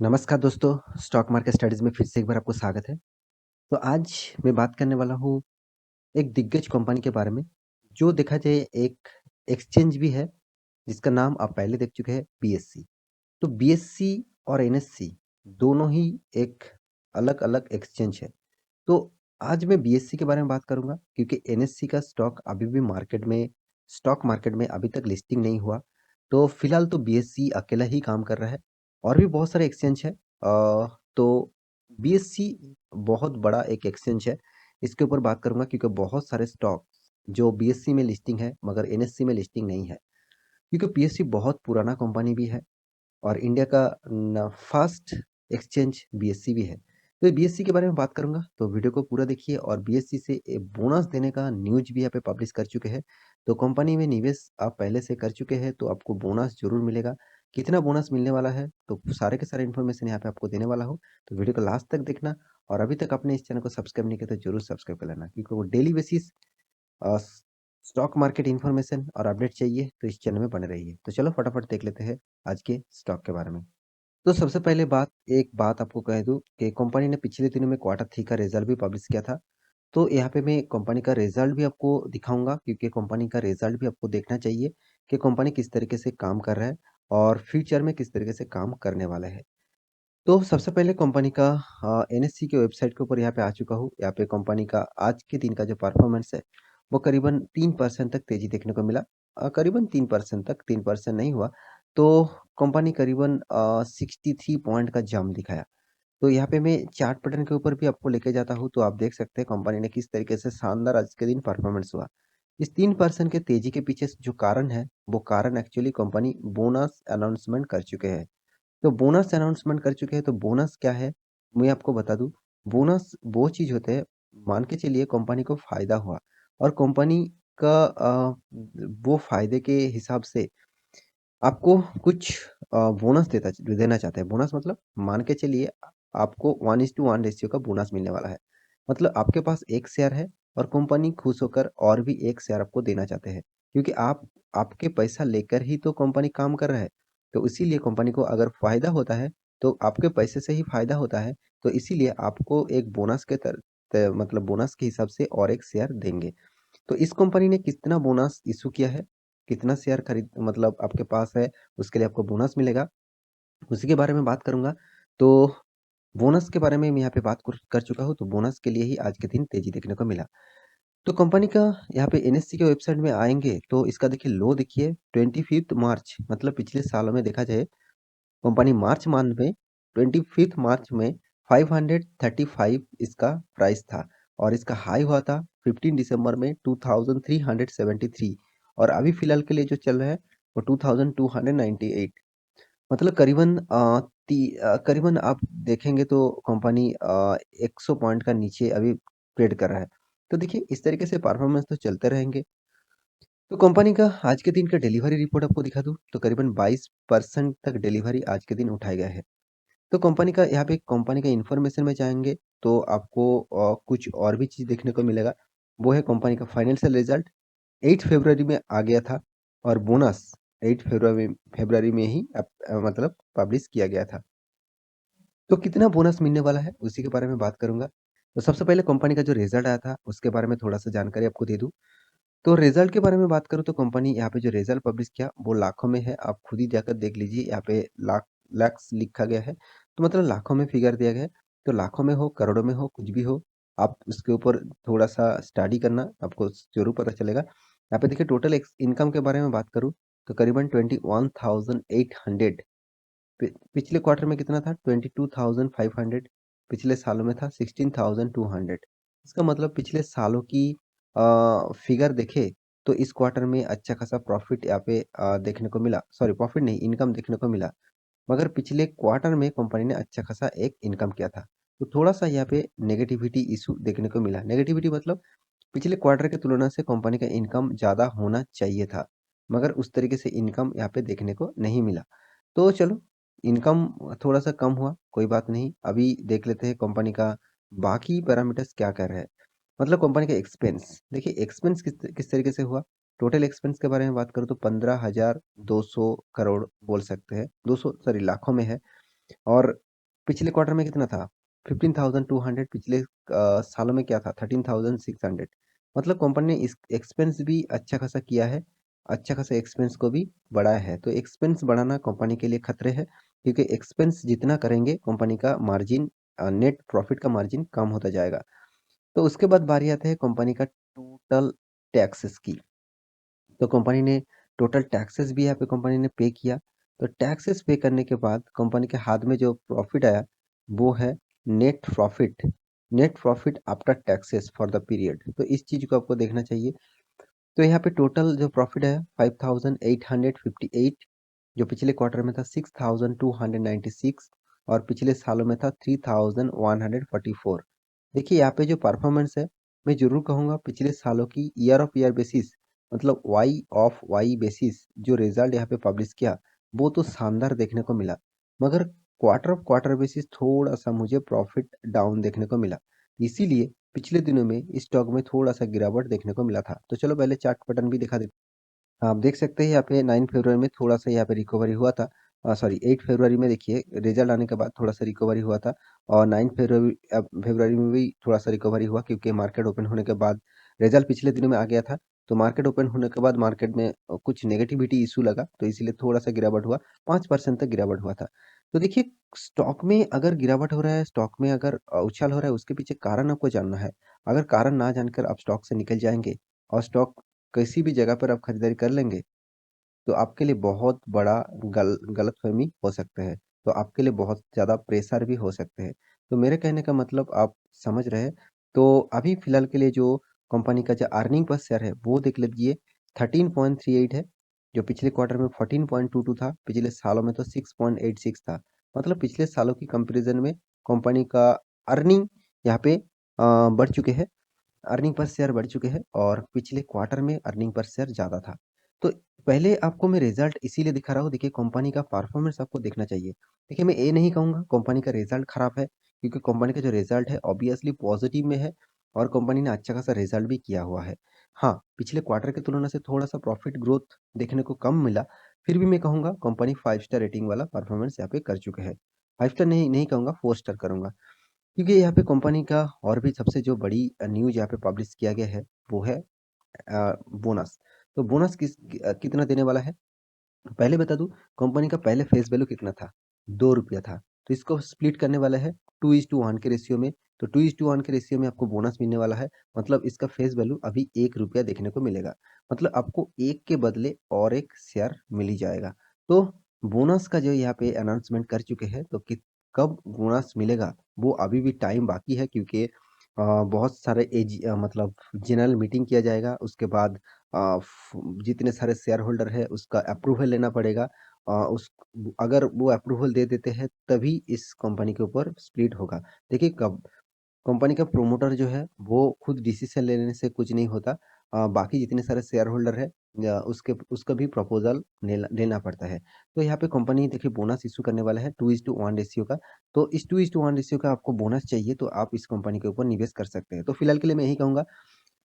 नमस्कार दोस्तों, stock market studies में फिर से एक बार आपको स्वागत है। तो आज मैं बात करने वाला हूँ एक दिग्गज कंपनी के बारे में, जो देखा जाए एक एक्सचेंज भी है, जिसका नाम आप पहले देख चुके हैं बीएसई। तो बीएसई और एनएसई दोनों ही एक अलग-अलग एक्सचेंज है। तो आज मैं बीएसई के बारे में बात करूँगा क्योंकि एनएसई का स्टॉक अभी भी स्टॉक मार्केट में अभी तक लिस्टिंग नहीं हुआ। तो फिलहाल तो बीएसई अकेला ही काम कर रहा है और भी बहुत सारे एक्सचेंज है। तो बीएसई बहुत बड़ा एक एक्सचेंज है। इसके ऊपर बात करूँगा क्योंकि बहुत सारे स्टॉक जो बीएसई में लिस्टिंग है मगर एनएसई में लिस्टिंग नहीं है। क्योंकि बीएसई बहुत पुराना कंपनी भी है और इंडिया का फर्स्ट एक्सचेंज बीएसई भी है। तो बीएसई के बारे में बात करूंगा तो वीडियो को पूरा देखिए और बीएसई से बोनस देने का न्यूज भी यहाँ पे पब्लिश कर चुके हैं। तो कंपनी में निवेश आप पहले से कर चुके हैं तो आपको बोनस जरूर मिलेगा। कितना बोनस मिलने वाला है तो सारे के सारे इन्फॉर्मेशन यहाँ पे आपको देने वाला हूँ। तो वीडियो को लास्ट तक देखना और अभी तक आपने इस चैनल को सब्सक्राइब नहीं किया तो जरूर सब्सक्राइब कर लेना क्योंकि वो daily basis stock market information और अपडेट चाहिए तो इस चैनल में बने रहिए। तो चलो फटाफट देख लेते हैं आज के स्टॉक के बारे में। तो सबसे पहले एक बात आपको कह दूं कि कंपनी ने पिछले दिनों में क्वार्टर थ्री का रिजल्ट भी पब्लिश किया था। तो यहाँ पे मैं कंपनी का रिजल्ट भी आपको दिखाऊंगा क्योंकि कंपनी का रिजल्ट भी आपको देखना चाहिए कि कंपनी किस तरीके से काम कर रहा है और फ्यूचर में किस तरीके से काम करने वाला है। तो सबसे पहले कंपनी का एनएससी के वेबसाइट के ऊपर यहाँ पे आ चुका हूँ। यहाँ पे कंपनी का आज के दिन का जो परफॉर्मेंस है वो करीबन 3% तक तेजी देखने को मिला। करीबन 3% तक, 3% नहीं हुआ। तो कंपनी करीबन 63 पॉइंट का जंप दिखाया। तो यहाँ पे मैं चार्ट पैटर्न के ऊपर भी आपको लेके जाता हूँ तो आप देख सकते हैं कंपनी ने किस तरीके से शानदार आज के दिन परफॉर्मेंस हुआ। इस 3% के तेजी के पीछे जो कारण है वो कारण एक्चुअली कंपनी बोनस अनाउंसमेंट कर चुके हैं। तो बोनस अनाउंसमेंट कर चुके हैं तो बोनस क्या है मैं आपको बता दूं। बोनस वो चीज होते हैं, मान के चलिए कंपनी को फायदा हुआ और कंपनी का वो फायदे के हिसाब से आपको कुछ बोनस देना चाहते हैं। बोनस मतलब मान के चलिए आपको 1:1 रेशियो का बोनस मिलने वाला है। मतलब आपके पास एक शेयर है और कंपनी खुश होकर और भी एक शेयर आपको देना चाहते हैं क्योंकि आप आपके पैसा लेकर ही तो कंपनी काम कर रहा है। तो इसीलिए कंपनी को अगर फायदा होता है तो आपके पैसे से ही फायदा होता है। तो इसीलिए आपको एक बोनस मतलब बोनस के हिसाब से और एक शेयर देंगे। तो इस कंपनी ने कितना बोनस इशू किया है, कितना शेयर खरीद मतलब आपके पास है, उसके लिए आपको बोनस मिलेगा, उसी के बारे में बात करूंगा। तो बोनस के बारे में मैं यहाँ पे बात कर चुका हूँ तो बोनस के लिए ही आज के दिन तेजी देखने को मिला। तो कंपनी का यहाँ पे एनएससी के वेबसाइट में आएंगे तो इसका देखिए लो देखिए 25 मार्च मतलब पिछले सालों में देखा जाए कंपनी मार्च मंथ में 25 मार्च में 535 इसका प्राइस था और इसका हाई हुआ था 15 दिसंबर में 2373 और अभी फिलहाल के लिए जो चल रहा है वो 2298। मतलब करीबन आप देखेंगे तो कंपनी 100 पॉइंट का नीचे अभी ट्रेड कर रहा है। तो देखिए इस तरीके से परफॉर्मेंस तो चलते रहेंगे। तो कंपनी का आज के दिन का डिलीवरी रिपोर्ट आपको दिखा दूं तो करीबन 22% तक डिलीवरी आज के दिन उठाया गया है। तो कंपनी का यहाँ पे कंपनी का इंफॉर्मेशन में जाएंगे तो आपको कुछ और भी चीज देखने को मिलेगा। वो है कंपनी का फाइनेंशियल रिजल्ट 8 फरवरी में आ गया था और बोनस 8 फरवरी में ही मतलब पब्लिश किया गया था। तो कितना बोनस मिलने वाला है उसी के बारे में बात करूंगा। तो सबसे पहले कंपनी का जो रिजल्ट आया था उसके बारे में थोड़ा सा जानकारी आपको दे दूं। तो रिजल्ट के बारे में बात करूँ तो कंपनी यहाँ पे जो रिजल्ट पब्लिश किया वो लाखों में है। आप खुद ही जाकर देख लीजिए, यहाँ पे लैक्स लिखा गया है तो मतलब लाखों में फिगर दिया गया है। तो लाखों में हो, करोड़ों में हो, कुछ भी हो, आप उसके ऊपर थोड़ा सा स्टडी करना, आपको जरूर पता चलेगा। यहाँ पे देखिए टोटल इनकम के बारे में बात करूँ तो करीबन 21,800। पिछले क्वार्टर में कितना था 22,500। पिछले सालों में था 16,200। इसका मतलब पिछले सालों की फिगर देखे तो इस क्वार्टर में अच्छा खासा प्रॉफिट यहाँ पे देखने को मिला। सॉरी, प्रॉफिट नहीं, इनकम देखने को मिला। मगर पिछले क्वार्टर में कंपनी ने अच्छा खासा एक इनकम किया था। तो थोड़ा सा यहाँ पे नेगेटिविटी इशू देखने को मिला। नेगेटिविटी मतलब पिछले क्वार्टर की तुलना से कंपनी का इनकम ज्यादा होना चाहिए था मगर उस तरीके से इनकम यहाँ पे देखने को नहीं मिला। तो चलो, इनकम थोड़ा सा कम हुआ, कोई बात नहीं। अभी देख लेते हैं कंपनी का बाकी पैरामीटर्स क्या कर रहे हैं। मतलब कंपनी का एक्सपेंस देखिए, एक्सपेंस किस तरीके से हुआ। टोटल एक्सपेंस के बारे में बात करूँ तो 15,200 करोड़ बोल सकते हैं, 200 सॉरी लाखों में है। और पिछले क्वार्टर में कितना था? 15,200। पिछले सालों में क्या था? 13,600। मतलब कंपनी ने इस एक्सपेंस भी अच्छा खासा किया है, अच्छा खासा एक्सपेंस को भी बढ़ाया है। तो एक्सपेंस बढ़ाना कंपनी के लिए खतरे है, क्योंकि एक्सपेंस जितना करेंगे कंपनी का मार्जिन, नेट प्रॉफिट का मार्जिन कम होता जाएगा। तो उसके बाद बारी आती है कंपनी का टोटल टैक्सेस की। तो कंपनी ने टोटल टैक्सेस भी यहाँ पे कंपनी ने पे किया। तो टैक्सेस पे करने के बाद कंपनी के हाथ में जो प्रॉफिट आया वो है net profit. Net profit after taxes for the period. तो इस चीज को आपको देखना चाहिए। तो यहाँ पे टोटल जो प्रॉफिट है 5,858, जो पिछले क्वार्टर में था 6,296, और पिछले सालों में था 3,144। देखिए यहाँ पे जो परफॉर्मेंस है, मैं जरूर कहूँगा पिछले सालों की ईयर ऑफ ईयर बेसिस, मतलब वाई ऑफ वाई बेसिस जो रिजल्ट यहाँ पे पब्लिश किया वो तो शानदार देखने को मिला। मगर क्वार्टर ऑफ क्वार्टर बेसिस थोड़ा सा मुझे प्रॉफिट डाउन देखने को मिला। इसीलिए पिछले दिनों में इस स्टॉक में थोड़ा सा गिरावट देखने को मिला था। तो चलो पहले चार्ट पैटर्न भी दिखा देते। आप देख सकते हैं यहाँ पे 9 फरवरी में थोड़ा सा यहाँ पे रिकवरी हुआ था। सॉरी 8 फरवरी में देखिए रिजल्ट आने के बाद थोड़ा सा रिकवरी हुआ था। और 9 फरवरी में भी थोड़ा सा रिकवरी हुआ, क्योंकि मार्केट ओपन होने के बाद रिजल्ट पिछले दिनों में आ गया था। तो मार्केट ओपन होने के बाद मार्केट में कुछ नेगेटिविटी इशू लगा, तो इसीलिए थोड़ा सा गिरावट हुआ। 5% तक गिरावट हुआ था। तो देखिए स्टॉक में अगर गिरावट हो रहा है, स्टॉक में अगर उछाल हो रहा है, उसके पीछे कारण आपको जानना है। अगर कारण ना जानकर आप स्टॉक से निकल जाएंगे और स्टॉक किसी भी जगह पर आप खरीदारी कर लेंगे, तो आपके लिए बहुत बड़ा गलतफहमी हो सकता है। तो आपके लिए बहुत ज़्यादा प्रेशर भी हो सकते हैं। तो मेरे कहने का मतलब आप समझ रहे हैं। तो अभी फ़िलहाल के लिए जो कंपनी का जो अर्निंग पर शेयर है वो देख लीजिए, 13.38 है। जो पिछले क्वार्टर में 14.22 था, पिछले सालों में तो 6.86 था। मतलब पिछले सालों की कंपैरिजन में कंपनी का अर्निंग यहाँ पे बढ़ चुके हैं। अर्निंग पर शेयर बढ़ चुके हैं और पिछले क्वार्टर में अर्निंग पर शेयर ज़्यादा था। तो पहले आपको मैं रिजल्ट इसीलिए दिखा रहा हूँ, देखिए कंपनी का परफॉर्मेंस आपको देखना चाहिए। देखिए मैं ये नहीं कहूँगा कंपनी का रिजल्ट खराब है, क्योंकि कंपनी का जो रिजल्ट है ऑब्वियसली पॉजिटिव में है, और कंपनी ने अच्छा खासा रिजल्ट भी किया हुआ है। हाँ, पिछले क्वार्टर की तुलना से थोड़ा सा प्रॉफिट ग्रोथ देखने को कम मिला। फिर भी मैं कहूँगा कंपनी 5 स्टार रेटिंग वाला परफॉर्मेंस यहाँ पे कर चुके हैं। 5 स्टार नहीं नहीं कहूँगा, 4 स्टार करूँगा। क्योंकि यहाँ पे कंपनी का और भी सबसे जो बड़ी न्यूज यहाँ पे पब्लिश किया गया है वो है बोनस। तो बोनस कितना देने वाला है पहले बता दूं। कंपनी का पहले फेस वैल्यू कितना था? 2 रुपया था। तो इसको स्प्लिट करने वाला है 2:1 के रेशियो में। तो 2:1 के रेशियो में आपको बोनस मिलने वाला है। मतलब इसका फेस वैल्यू अभी 1 रुपया देखने को मिलेगा। मतलब आपको एक के बदले और एक शेयर मिल ही जाएगा। तो बोनस का जो यहाँ पे अनाउंसमेंट कर चुके हैं, तो कब बोनस मिलेगा वो अभी भी टाइम बाकी है, क्योंकि बहुत सारे मतलब जनरल मीटिंग किया जाएगा। उसके बाद जितने सारे शेयर होल्डर है उसका अप्रूवल लेना पड़ेगा। उस अगर वो अप्रूवल दे देते हैं तभी इस कंपनी के ऊपर स्प्लिट होगा। देखिए कब कंपनी का प्रोमोटर जो है वो खुद डिसीजन लेने से कुछ नहीं होता। बाकी जितने सारे शेयर होल्डर है उसके उसका भी प्रपोजल लेना पड़ता है। तो यहाँ पे कंपनी देखिए बोनस इशू करने वाला है 2:1 रेशियो का। तो इस 2:1 रेशियो का आपको बोनस चाहिए तो आप इस कंपनी के ऊपर निवेश कर सकते हैं। तो फिलहाल के लिए मैं यही कहूंगा,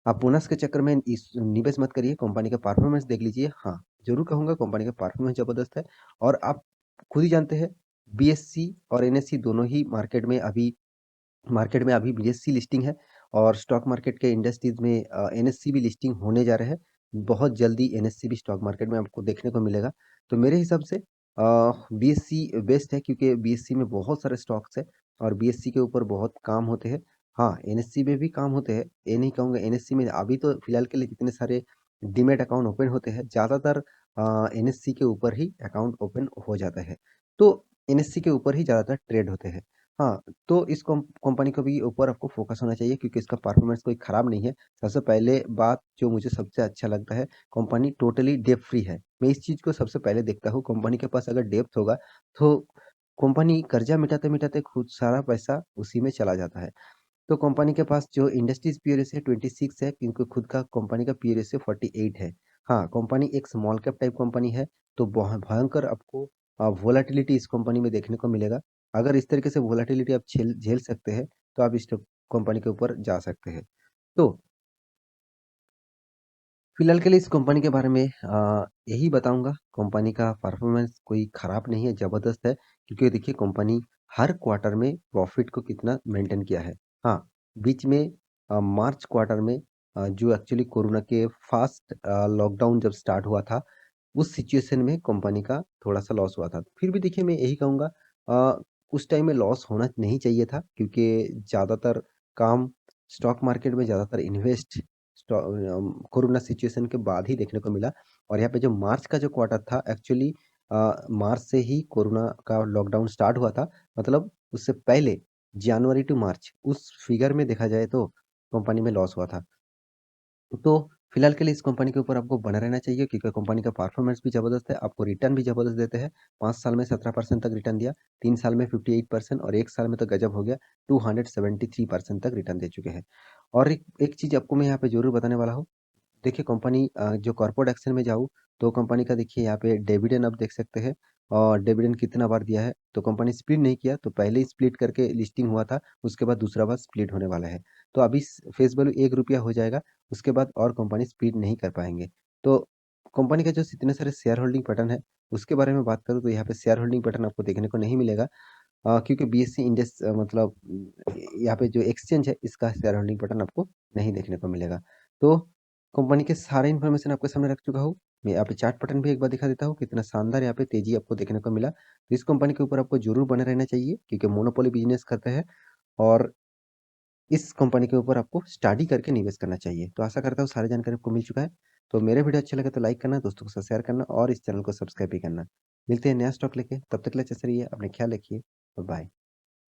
आप बोनस के चक्कर में इस निवेश मत करिए, कंपनी का परफॉर्मेंस देख लीजिए। हाँ, जरूर कहूंगा कंपनी का परफॉर्मेंस जबरदस्त है। और आप खुद ही जानते हैं बीएससी और एनएससी दोनों ही मार्केट में अभी बीएससी लिस्टिंग है, और स्टॉक मार्केट के इंडस्ट्रीज में एनएससी भी लिस्टिंग होने जा रहे हैं। बहुत जल्दी एनएससी भी स्टॉक मार्केट में आपको देखने को मिलेगा। तो मेरे हिसाब से बीएससी बेस्ट है, क्योंकि बीएससी में बहुत सारे स्टॉक्स है और बीएससी के ऊपर बहुत काम होते हैं। हाँ, एनएससी में भी काम होते हैं, ये नहीं कहूँगा। एनएससी में अभी तो फिलहाल के लिए जितने सारे डीमेट अकाउंट ओपन होते हैं ज़्यादातर एनएससी के ऊपर ही अकाउंट ओपन हो जाता है। तो एनएससी के ऊपर ही ज़्यादातर ट्रेड होते हैं। हाँ, तो इस कंपनी को भी ऊपर आपको फोकस होना चाहिए, क्योंकि इसका परफॉर्मेंस कोई खराब नहीं है। सबसे पहले बात जो मुझे सबसे अच्छा लगता है, कंपनी टोटली डेप फ्री है। मैं इस चीज को सबसे पहले देखता हूँ। कंपनी के पास अगर डेप्थ होगा तो कंपनी कर्जा मिटाते मिटाते खुद सारा पैसा उसी में चला जाता है। तो कंपनी के पास जो इंडस्ट्रीज पी रेशियो 26 है, क्योंकि खुद का कंपनी का पी रेशियो 48 है। हाँ, कंपनी एक स्मॉल कैप टाइप कंपनी है। तो भयंकर आपको वोलाटिलिटी इस कंपनी में देखने को मिलेगा। अगर इस तरीके से वोलाटिलिटी आप झेल झेल सकते हैं तो आप इस कंपनी के ऊपर जा सकते हैं। तो फिलहाल के लिए इस कंपनी के बारे में यही बताऊंगा। कंपनी का परफॉर्मेंस कोई खराब नहीं है, जबरदस्त है। क्योंकि देखिए कंपनी हर क्वार्टर में प्रॉफ़िट को कितना मेंटेन किया है। हाँ, बीच में मार्च क्वार्टर में जो एक्चुअली कोरोना के फ़ास्ट लॉकडाउन जब स्टार्ट हुआ था, उस सिचुएशन में कंपनी का थोड़ा-सा लॉस हुआ था। फिर भी देखिए मैं यही कहूँगा उस टाइम में लॉस होना नहीं चाहिए था क्योंकि ज़्यादातर काम स्टॉक मार्केट में ज़्यादातर इन्वेस्ट कोरोना सिचुएशन के बाद ही देखने को मिला और यहाँ पे जो मार्च का जो क्वार्टर था एक्चुअली मार्च से ही कोरोना का लॉकडाउन स्टार्ट हुआ था। मतलब उससे पहले जनवरी टू मार्च उस फिगर में देखा जाए तो कंपनी में लॉस हुआ था। तो फिलहाल के लिए इस कंपनी के ऊपर आपको बना रहना चाहिए क्योंकि कंपनी का परफॉर्मेंस भी ज़बरदस्त है, आपको रिटर्न भी ज़बरदस्त देते हैं। 5 साल में 17% तक रिटर्न दिया, 3 साल में 58% और 1 साल में तो गज़ब हो गया, 273% तक रिटर्न दे चुके हैं। और एक एक चीज़ आपको मैं यहाँ पे ज़रूर बताने वाला हूँ देखिए कंपनी जो कॉर्पोरेट एक्शन में जाऊँ तो कंपनी का देखिए यहाँ पे डिविडेंड आप देख सकते हैं और डिविडेंड कितना बार दिया है तो कंपनी स्प्लिट नहीं किया तो पहले ही स्प्लिट करके लिस्टिंग हुआ था उसके बाद दूसरा बार स्प्लिट होने वाला है तो अभी फेस वैल्यू 1 रुपया हो जाएगा उसके बाद और कंपनी स्प्लिट नहीं कर पाएंगे तो कंपनी का जो इतने सारे शेयर होल्डिंग पैटर्न है उसके बारे में बात करूँ तो यहाँ पे शेयर होल्डिंग पैटर्न आपको देखने को नहीं मिलेगा क्योंकि बीएससी इंडेक्स मतलब यहाँ पे जो एक्सचेंज है इसका शेयर होल्डिंग पैटर्न आपको नहीं देखने को मिलेगा तो कंपनी के सारे इन्फॉर्मेशन आपके सामने रख चुका हूँ मैं यहाँ पे चार्ट पैटर्न भी एक बार दिखा देता हूँ कितना शानदार यहाँ पे तेजी आपको देखने को मिला तो इस कंपनी के ऊपर आपको जरूर बने रहना चाहिए क्योंकि मोनोपोली बिजनेस करते हैं और इस कंपनी के ऊपर आपको स्टडी करके निवेश करना चाहिए तो आशा करता हूँ सारी जानकारी आपको मिल चुका है तो मेरे वीडियो अच्छा लगे तो लाइक करना दोस्तों के साथ शेयर करना और इस चैनल को सब्सक्राइब भी करना मिलते हैं नया स्टॉक लेके तब तक के लिए अच्छे से रहिए अपने ख्याल रखिए बाय।